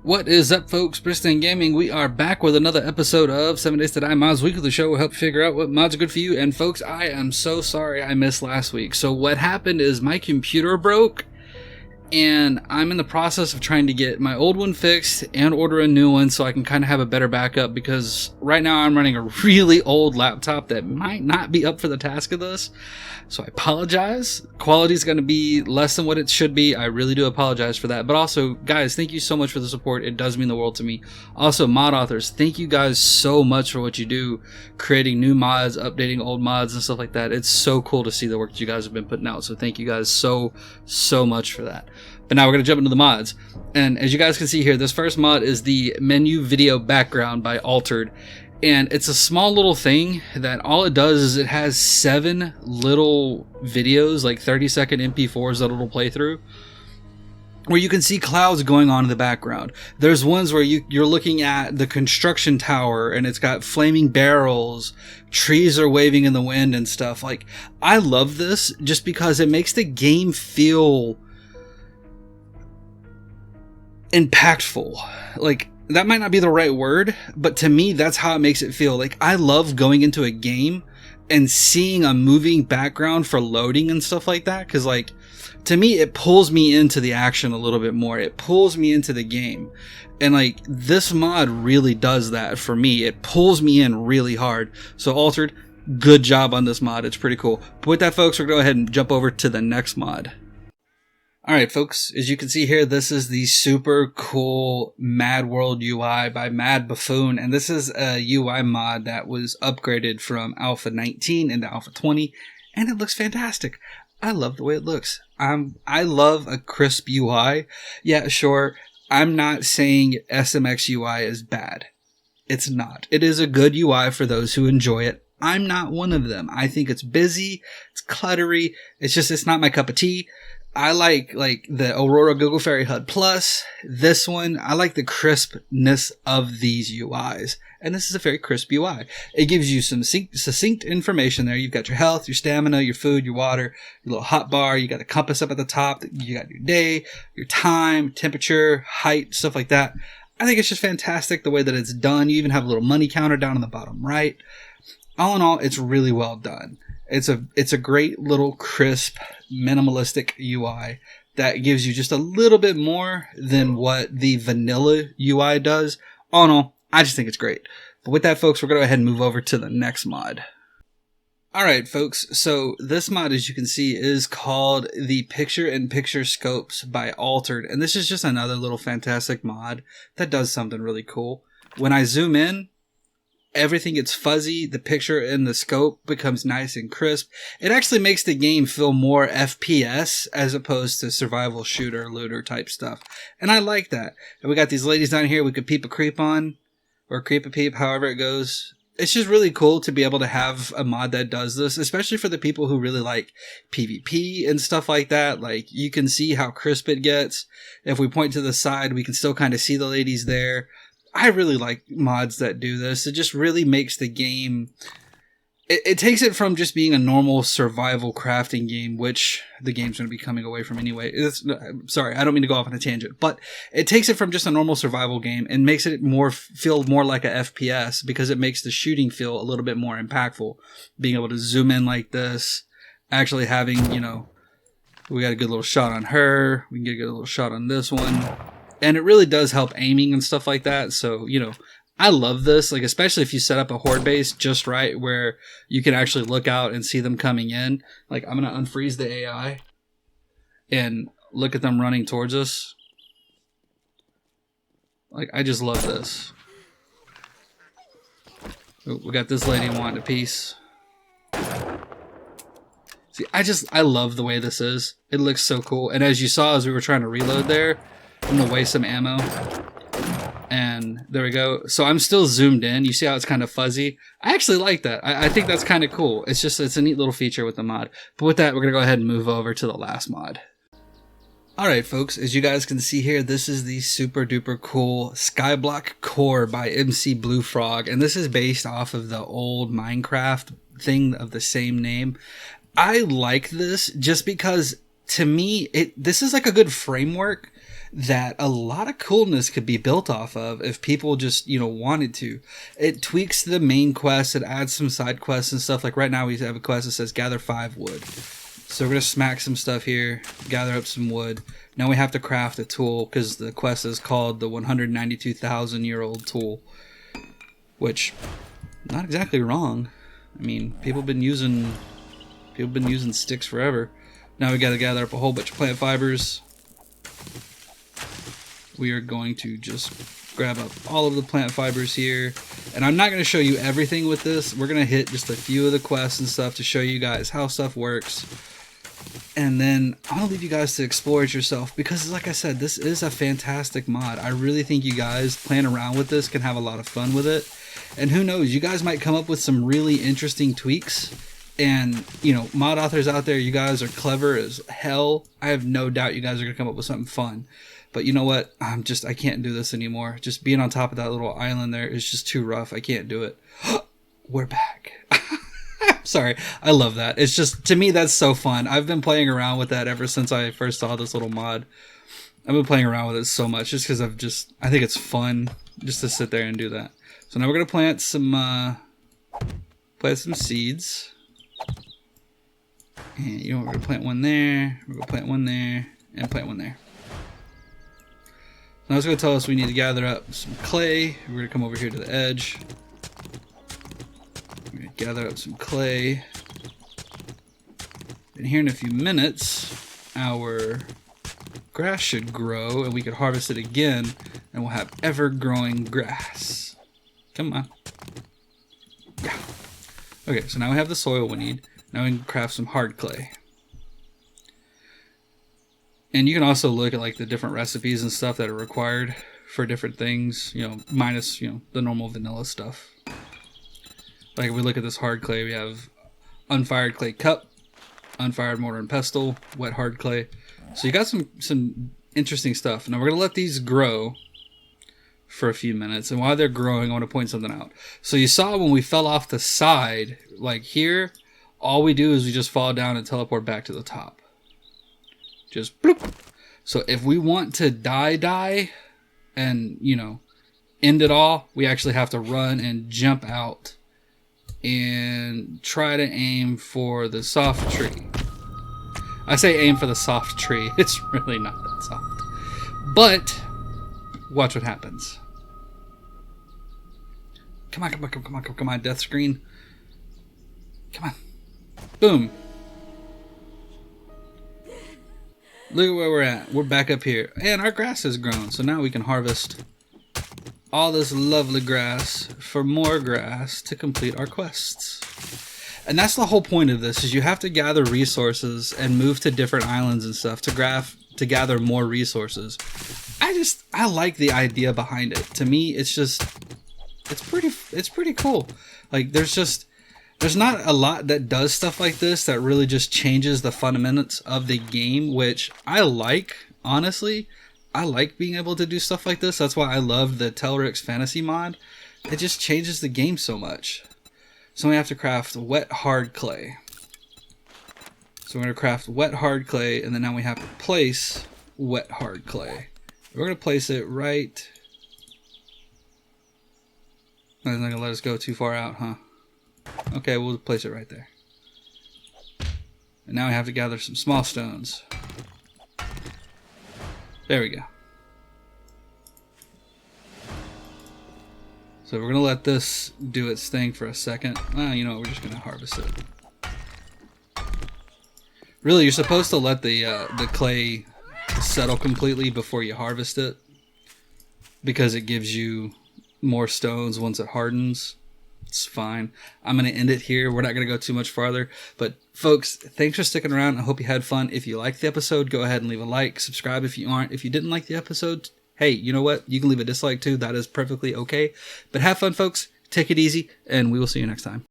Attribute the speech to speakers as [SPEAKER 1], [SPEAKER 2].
[SPEAKER 1] What is up, folks? Bristol Gaming. We are back with another episode of 7 Days to Die Mods Weekly. The show will help you figure out what mods are good for you. And folks, I am so sorry I missed last week. So what happened is my computer broke, and I'm in the process of trying to get my old one fixed and order a new one so I can kind of have a better backup, because right now I'm running a really old laptop that might not be up for the task of this. So I apologize. Quality is going to be less than what it should be. I really do apologize for that. But also, guys, thank you so much for the support. It does mean the world to me. Also, mod authors, thank you guys so much for what you do, creating new mods, updating old mods and stuff like that. It's so cool to see the work that you guys have been putting out. So thank you guys so much for that. But now we're going to jump into the mods. And as you guys can see here, this first mod is the menu video background by Altered. And it's a small little thing that all it does is it has 7 little videos, like 30-second MP4s that it'll play through, where you can see clouds going on in the background. There's ones where you're looking at the construction tower and it's got flaming barrels, trees are waving in the wind and stuff. Like, I love this just because it makes the game feel impactful. Like, that might not be the right word, but to me, that's how it makes it feel. Like, I love going into a game and seeing a moving background for loading and stuff like that. Cause like, to me, it pulls me into the action a little bit more. It pulls me into the game. And like, this mod really does that for me. It pulls me in really hard. So Altered, good job on this mod. It's pretty cool. But with that, folks, we're going to go ahead and jump over to the next mod. Alright, folks, as you can see here, this is the super cool Madworld UI by Mad Buffoon, and this is a UI mod that was upgraded from Alpha 19 into Alpha 20, and it looks fantastic. I love the way it looks. I love a crisp UI. Yeah, sure, I'm not saying SMX UI is bad. It's not. It is a good UI for those who enjoy it. I'm not one of them. I think it's busy, it's cluttery, it's not my cup of tea. I like the Aurora Google Fairy HUD Plus. This one, I like the crispness of these UIs. And this is a very crisp UI. It gives you some succinct information there. You've got your health, your stamina, your food, your water, your little hot bar. You got a compass up at the top. You got your day, your time, temperature, height, stuff like that. I think it's just fantastic the way that it's done. You even have a little money counter down on the bottom right. All in all, it's really well done. It's a great little crisp, minimalistic UI that gives you just a little bit more than what the vanilla UI does. All in all, I just think it's great. But with that, folks, we're going to go ahead and move over to the next mod. Alright, folks, so this mod, as you can see, is called the Picture-in-Picture Scopes by Altered. And this is just another little fantastic mod that does something really cool. When I zoom in, everything gets fuzzy, the picture in the scope becomes nice and crisp. It actually makes the game feel more FPS as opposed to survival shooter, looter type stuff. And I like that. And we got these ladies down here we could peep a creep on, or creep a peep, however it goes. It's just really cool to be able to have a mod that does this, especially for the people who really like PvP and stuff like that. Like, you can see how crisp it gets. If we point to the side, we can still kind of see the ladies there. I really like mods that do this. It just really makes the game... It takes it from just being a normal survival crafting game, which the game's going to be coming away from anyway. Sorry, I don't mean to go off on a tangent. But it takes it from just a normal survival game and makes it feel more like a FPS, because it makes the shooting feel a little bit more impactful. Being able to zoom in like this, actually having, we got a good little shot on her. We can get a good little shot on this one. And it really does help aiming and stuff like that. So, I love this, like, especially if you set up a horde base just right where you can actually look out and see them coming in. Like, I'm going to unfreeze the AI and look at them running towards us. Like, I just love this. Ooh, we got this lady wanting a piece. See, I love the way this is. It looks so cool. And as you saw, as we were trying to reload there, I'm going to waste some ammo. And there we go. So I'm still zoomed in. You see how it's kind of fuzzy? I actually like that. I think that's kind of cool. It's a neat little feature with the mod. But with that, we're going to go ahead and move over to the last mod. Alright, folks, as you guys can see here, this is the super duper cool Skyblock Core by MC Blue Frog. And this is based off of the old Minecraft thing of the same name. I like this just because, to me, this is like a good framework that a lot of coolness could be built off of if people just, wanted to. It tweaks the main quest. It adds some side quests and stuff. Like right now we have a quest that says gather 5 wood. So we're going to smack some stuff here, gather up some wood. Now we have to craft a tool because the quest is called the 192,000-year-old tool, which not exactly wrong. I mean, people have been using sticks forever. Now we got to gather up a whole bunch of plant fibers. We are going to just grab up all of the plant fibers here. And I'm not going to show you everything with this. We're going to hit just a few of the quests and stuff to show you guys how stuff works. And then I'm going to leave you guys to explore it yourself because, like I said, this is a fantastic mod. I really think you guys playing around with this can have a lot of fun with it. And who knows, you guys might come up with some really interesting tweaks. And, mod authors out there, you guys are clever as hell. I have no doubt you guys are going to come up with something fun. But you know what? I can't do this anymore. Just being on top of that little island there is just too rough. I can't do it. We're back. Sorry. I love that. It's just, to me, that's so fun. I've been playing around with that ever since I first saw this little mod. I've been playing around with it so much just because I think it's fun just to sit there and do that. So now we're going to plant some seeds. And we're going to plant one there, we're going to plant one there, and plant one there. Now it's going to tell us we need to gather up some clay. We're going to come over here to the edge. We're going to gather up some clay. And here in a few minutes, our grass should grow, and we could harvest it again, and we'll have ever-growing grass. Come on. Yeah. Okay, so now we have the soil we need. Now we can craft some hard clay. And you can also look at like the different recipes and stuff that are required for different things, minus, the normal vanilla stuff. Like if we look at this hard clay, we have unfired clay cup, unfired mortar and pestle, wet hard clay. So you got some interesting stuff. Now we're going to let these grow for a few minutes. And while they're growing, I want to point something out. So you saw when we fell off the side, like here, all we do is we just fall down and teleport back to the top. Just bloop. So if we want to die and, end it all, we actually have to run and jump out and try to aim for the soft tree. I say aim for the soft tree. It's really not that soft. But watch what happens. Come on, death screen. Come on. Boom. Look at where we're at. We're back up here. And our grass has grown. So now we can harvest all this lovely grass for more grass to complete our quests. And that's the whole point of this, is you have to gather resources and move to different islands and stuff to gather more resources. I like the idea behind it. To me, it's pretty cool. Like there's not a lot that does stuff like this that really just changes the fundamentals of the game, which I like, honestly. I like being able to do stuff like this. That's why I love the Telrix Fantasy mod. It just changes the game so much. So we have to craft wet hard clay. So we're going to craft wet hard clay, and then now we have to place wet hard clay. We're going to place it right... That's not going to let us go too far out, huh? Okay, we'll place it right there. And now we have to gather some small stones. There we go. So we're going to let this do its thing for a second. You know what, we're just going to harvest it. Really, you're supposed to let the clay settle completely before you harvest it, because it gives you more stones once it hardens. It's fine. I'm going to end it here. We're not going to go too much farther. But folks, thanks for sticking around. I hope you had fun. If you liked the episode, go ahead and leave a like. Subscribe if you aren't. If you didn't like the episode, hey, you know what? You can leave a dislike too. That is perfectly okay. But have fun, folks. Take it easy, and we will see you next time.